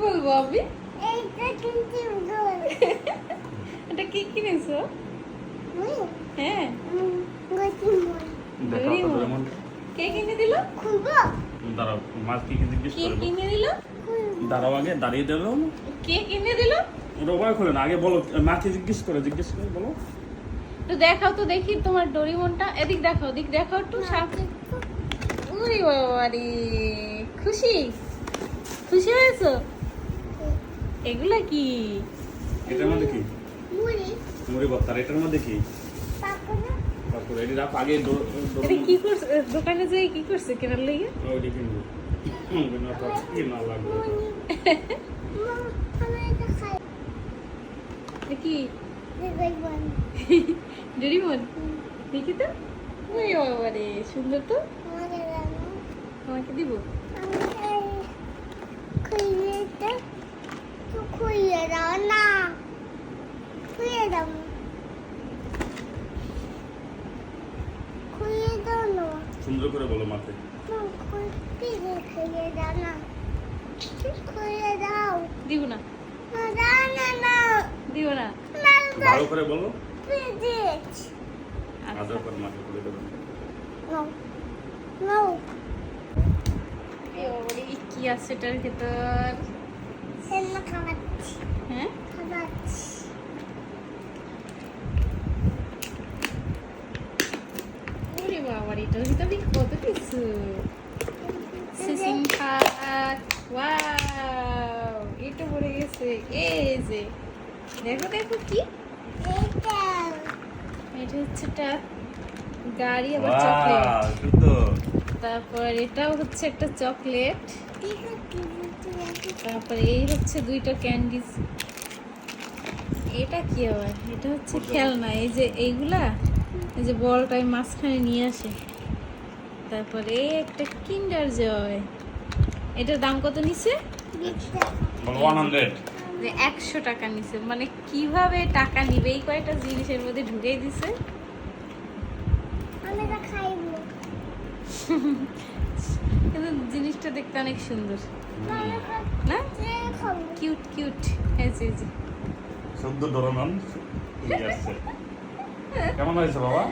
বলবো আমি? এইটা কিন্তু গোল। এটা কি কিনেছো? হ্যাঁ, গতি মোর। দেখাও তো ডোরেমন। কে কিনে দিল? খুলবো? দাঁড়াও, মাছ কি জিজ্ঞেস কে করবো। কিনে দিল? দাঁড়াও, আগে দাঁড়িয়ে দেবো। কে কিনে দিল? ওটা ওভাবে খুলে না, আগে বলো মাকে জিজ্ঞেস করে বলো। তো দেখাও তো দেখি তোমার ডোরিমনটা। এদিক দেখাও, দিক দেখাও একটু সামনে। উরি বাবা রে, খুশি খুশি হয়েছো? এগুলা কি? এটার মধ্যে কি? মুড়ি। মুড়ি ভর্তা। আর এটার মধ্যে কি? পাকনা। তারপরে এটি রাখ আগে এটা কি করছে? দোকানে যেয়ে কি করছে কেনার লেগে? ওইটি কিনবো। না তো কি না লাগবে। মা, আমি এটা খাই। এটা কি দেখবেন। ডোরিমন? দেখি তো। উরি বাবা রে, সুন্দর তো। আমাকে জানো। তোমাকে দিব? আমি এই খুইয়েটা তো খুইয়ে দাও না। খুইয়ে দাও না। খুইয়ে দাও না। সুন্দর করে বলো মাকে। মা, খুইয়ে দাও না। খুইয়ে দাও। দিব না, না, দাও না, না। দিব না। না, ভালো করে বলো। প্লিজ। আদর করে মাকে করে দেবেন। No. No. এ বাবা রে, কি আছে এটার ভেতর? সেনা খাওয়াচ্ছি। হ্যাঁ, খাওয়াচ্ছি। ওরে বাবা রে, এটার ভিতরে কত কিছু। সিসিং ভাত, ওয়াও, এটা পড়ে গেছে। এই যে দেখো দেখো কি এইটা। এটা হচ্ছে একটা গাড়ি আবার চকলেট। ওয়াও, সুন্দর। তারপর এটাও হচ্ছে একটা চকলেট। এটা কি দিতে? তারপরে এই হচ্ছে দুইটা ক্যান্ডিজ। এটা কি আবার? এটা হচ্ছে খেলনা। এই যে এইগুলা, এই যে বলটাই মাঝখানে নিয়ে আসে। তারপরে এই একটা কিন্ডার জয়। এটার দাম কত নিছে? বলো 100। 100 টাকা নিছে। মানে কিভাবে টাকা নিবে? এই কয়টা জিনিসের মধ্যে ঢুকিয়ে দিছে। আমি এটা খাইবো। কিন্তু জিনিসটা দেখতে অনেক সুন্দর না? খাবো। Cute cute. এই যে সুন্দর ডোরেমন। ঠিক আছে। কেমন হয়েছে বাবা?